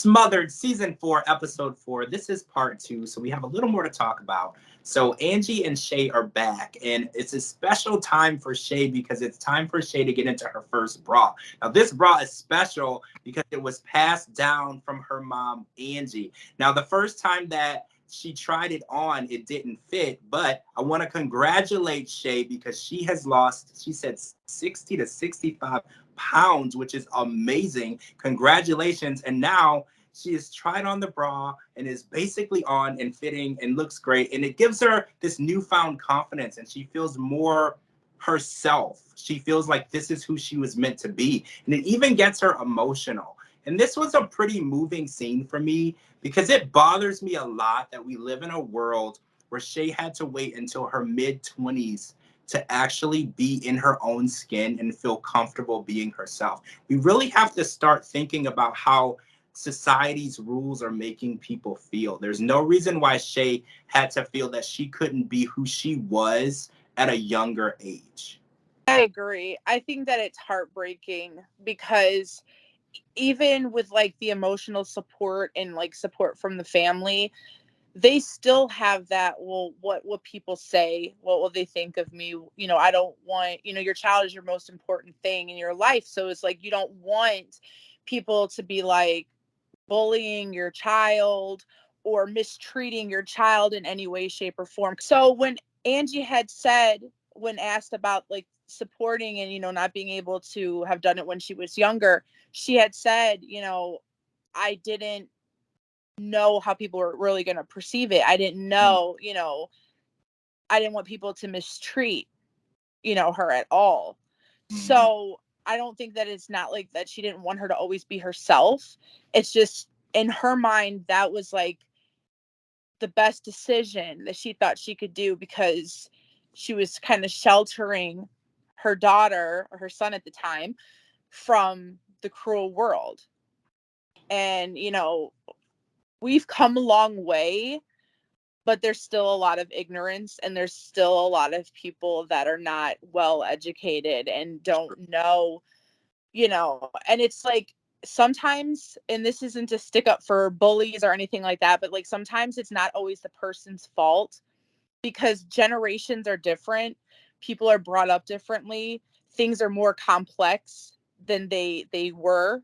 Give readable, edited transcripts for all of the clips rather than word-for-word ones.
Smothered Season 4, Episode 4. This is part 2, so we have a little more to talk about. So Angie and Shay are back, and it's a special time for Shay because it's time for Shay to get into her first bra. Now, this bra is special because it was passed down from her mom, Angie. Now, the first time that she tried it on, it didn't fit, but I want to congratulate Shay because she has lost, she said 60 to 65 pounds, which is amazing. Congratulations. And now she has tried on the bra and is basically on and fitting and looks great. And it gives her this newfound confidence and she feels more herself. She feels like this is who she was meant to be. And it even gets her emotional. And this was a pretty moving scene for me because it bothers me a lot that we live in a world where Shay had to wait until her mid-20s to actually be in her own skin and feel comfortable being herself. We really have to start thinking about how society's rules are making people feel. There's no reason why Shay had to feel that she couldn't be who she was at a younger age. I agree. I think that it's heartbreaking because even with like the emotional support and like support from the family, they still have that, well, what will people say? What will they think of me? You know, I don't want, you know, your child is your most important thing in your life. So it's like, you don't want people to be like bullying your child or mistreating your child in any way, shape, or form. So when Angie had said, when asked about like supporting and, you know, not being able to have done it when she was younger, she had said, you know, I didn't know how people were really going to perceive it. I didn't know, you know, I didn't want people to mistreat, you know, her at all. So I don't think that it's not like that she didn't want her to always be herself. It's just in her mind, that was like the best decision that she thought she could do because she was kind of sheltering her daughter or her son at the time from the cruel world. And, you know, we've come a long way, but there's still a lot of ignorance and there's still a lot of people that are not well educated and don't know, you know, and it's like sometimes, and this isn't to stick up for bullies or anything like that, but like sometimes it's not always the person's fault because generations are different. People are brought up differently. Things are more complex than they were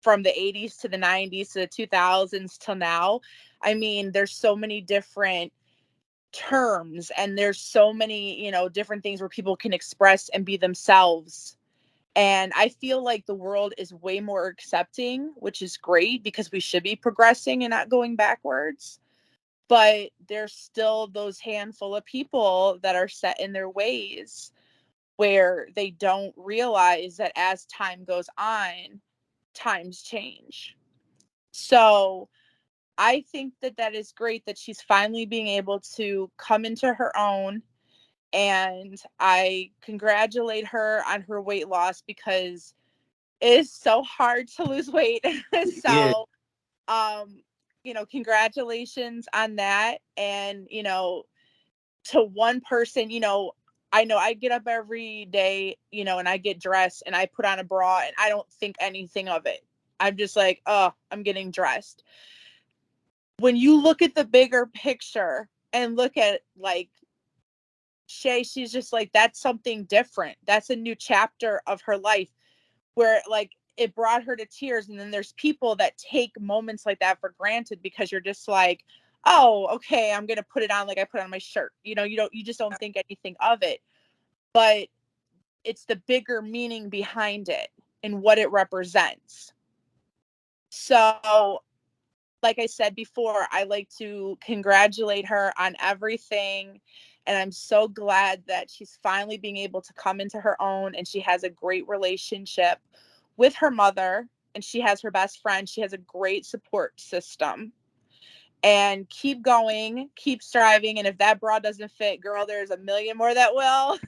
from the 80s to the 90s to the 2000s till now. I mean, there's so many different terms and there's so many, you know, different things where people can express and be themselves. And I feel like the world is way more accepting, which is great because we should be progressing and not going backwards. But there's still those handful of people that are set in their ways where they don't realize that as time goes on, times change. So I think that that is great that she's finally being able to come into her own. And I congratulate her on her weight loss because it is so hard to lose weight. Yeah. So, you know, congratulations on that. And, you know, to one person, you know I get up every day, you know, and I get dressed and I put on a bra and I don't think anything of it. I'm just like, oh, I'm getting dressed. When you look at the bigger picture and look at like Shay, she's just like, that's something different. That's a new chapter of her life where like it brought her to tears. And then there's people that take moments like that for granted because you're just like, oh, okay, I'm going to put it on like I put on my shirt. You know, you just don't think anything of it. But it's the bigger meaning behind it and what it represents. So, like I said before, I like to congratulate her on everything. And I'm so glad that she's finally being able to come into her own and she has a great relationship with her mother and she has her best friend. She has a great support system. And keep going, keep striving. And if that bra doesn't fit, girl, there's a million more that will.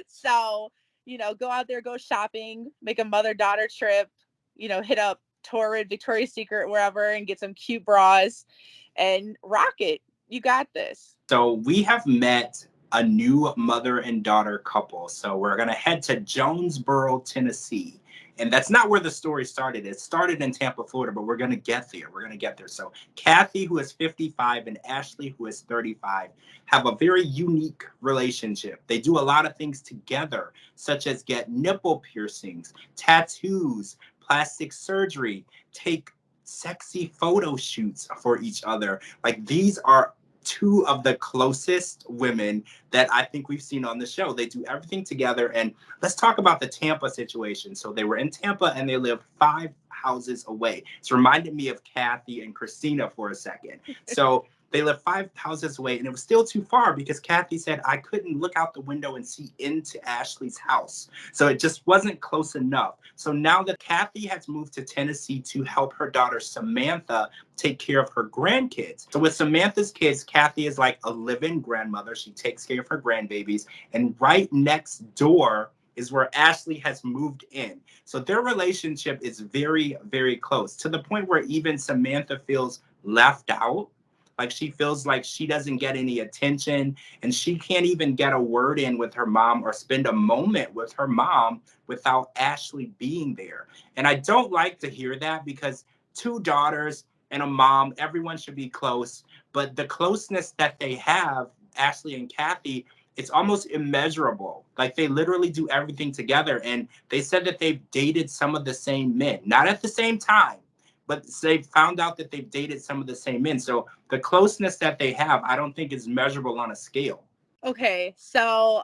So, you know, go out there, go shopping, make a mother-daughter trip, you know, hit up Torrid, Victoria's Secret, wherever, and get some cute bras and rock it. You got this. So we have met a new mother and daughter couple. So we're going to head to Jonesboro, Tennessee. And that's not where the story started. It started in Tampa, Florida, but we're going to get there. We're going to get there. So Kathy, who is 55, and Ashley, who is 35, have a very unique relationship. They do a lot of things together, such as get nipple piercings, tattoos, plastic surgery, take sexy photo shoots for each other. Like, these are two of the closest women that I think we've seen on the show. They do everything together. And let's talk about the Tampa situation. So they were in Tampa and they lived 5 houses away. It's reminded me of Kathy and Christina for a second. So they lived 5 houses away, and it was still too far because Kathy said, I couldn't look out the window and see into Ashley's house. So it just wasn't close enough. So now that Kathy has moved to Tennessee to help her daughter Samantha take care of her grandkids. So with Samantha's kids, Kathy is like a live-in grandmother. She takes care of her grandbabies. And right next door is where Ashley has moved in. So their relationship is very, very close, to the point where even Samantha feels left out. Like, she feels like she doesn't get any attention, and she can't even get a word in with her mom or spend a moment with her mom without Ashley being there. And I don't like to hear that, because 2 daughters and a mom, everyone should be close. But the closeness that they have, Ashley and Kathy, it's almost immeasurable. Like, they literally do everything together. And they said that they've dated some of the same men, not at the same time, but they found out that they've dated some of the same men. So the closeness that they have, I don't think is measurable on a scale. Okay, so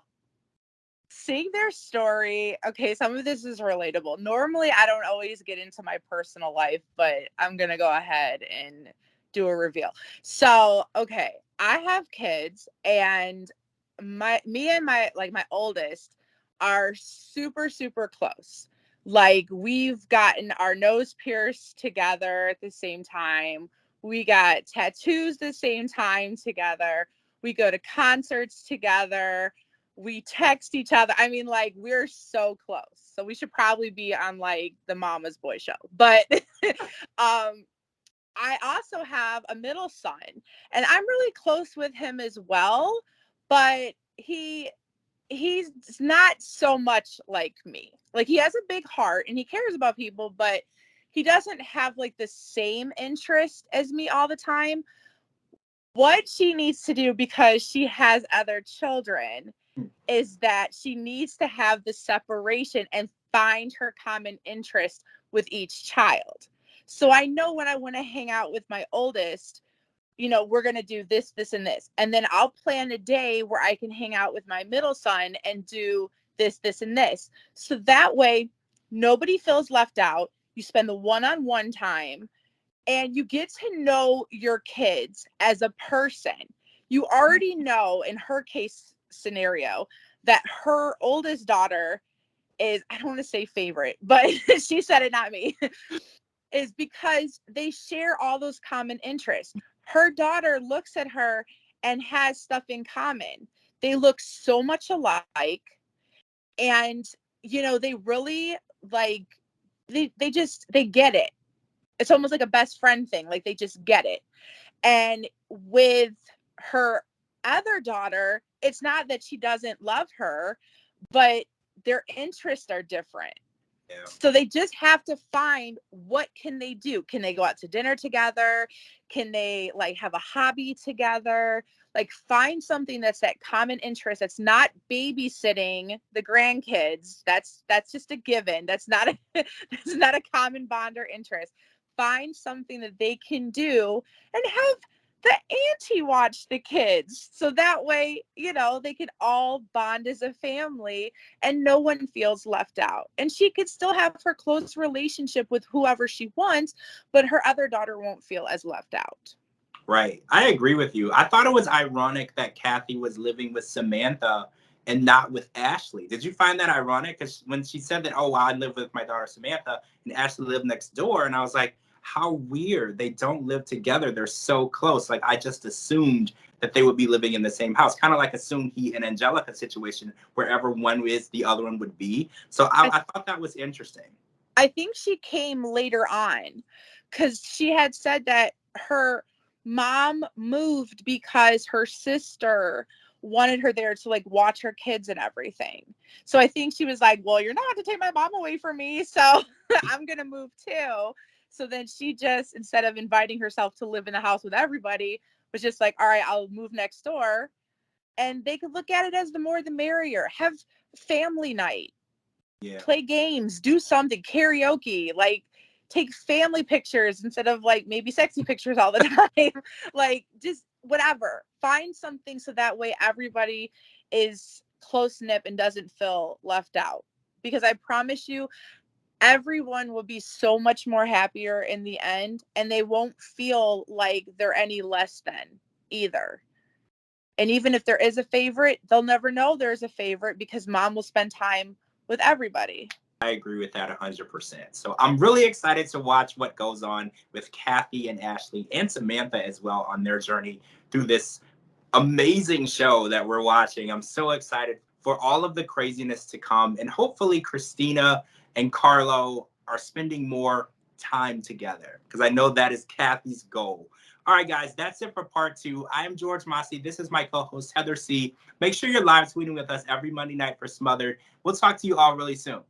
seeing their story, okay, some of this is relatable. Normally, I don't always get into my personal life, but I'm going to go ahead and do a reveal. So, okay, I have kids, and me and my oldest are super, super close. Like, we've gotten our nose pierced together at the same time. We got tattoos the same time together. We go to concerts together. We text each other. I mean, like, we're so close. So we should probably be on like the Mama's Boy show. But I also have a middle son, and I'm really close with him as well, but he's not so much like me. Like, he has a big heart and he cares about people, but he doesn't have like the same interest as me all the time. What she needs to do, because she has other children, is that she needs to have the separation and find her common interest with each child. So I know when I want to hang out with my oldest, we're going to do this, this, and this. And then I'll plan a day where I can hang out with my middle son and do this, this, and this. So that way, nobody feels left out. You spend the one-on-one time, and you get to know your kids as a person. You already know, in her case scenario, that her oldest daughter is, I don't want to say favorite, but she said it, not me, is because they share all those common interests. Her daughter looks at her and has stuff in common. They look so much alike, and they really, like, they get it. It's almost like a best friend thing. Like, they just get it. And with her other daughter, it's not that she doesn't love her, but their interests are different. Yeah. So they just have to find, what can they do? Can they go out to dinner together? Can they like have a hobby together? Like, find something that's that common interest. That's not babysitting the grandkids. That's just a given. That's not that's not a common bond or interest. Find something that they can do, and have the auntie watch the kids. So that way, they can all bond as a family and no one feels left out. And she could still have her close relationship with whoever she wants, but her other daughter won't feel as left out. Right. I agree with you. I thought it was ironic that Kathy was living with Samantha and not with Ashley. Did you find that ironic? Because when she said that, oh, well, I live with my daughter Samantha and Ashley lived next door, and I was like, how weird. They don't live together. They're so close. Like, I just assumed that they would be living in the same house. Kind of like assume he and Angelica situation, wherever one is, the other one would be. So I thought that was interesting. I think she came later on, because she had said that her mom moved because her sister wanted her there to like watch her kids and everything. So I think she was like, well, you're not to take my mom away from me, so I'm gonna move too. So then she just, instead of inviting herself to live in the house with everybody, was just like, all right, I'll move next door. And they could look at it as the more the merrier. Have family night, Yeah. play games, do something, karaoke, like take family pictures instead of like maybe sexy pictures all the time. Like just whatever. Find something so that way everybody is close knit and doesn't feel left out. Because I promise you, everyone will be so much more happier in the end, and they won't feel like they're any less than either. And even if there is a favorite, they'll never know there's a favorite because mom will spend time with everybody. I agree with that 100%. So I'm really excited to watch what goes on with Kathy and Ashley and Samantha as well on their journey through this amazing show that we're watching. I'm so excited for all of the craziness to come. And hopefully Christina and Carlo are spending more time together, because I know that is Kathy's goal. All right, guys, that's it for part 2. I am George Mossey. This is my co-host, Heather C. Make sure you're live tweeting with us every Monday night for Smothered. We'll talk to you all really soon.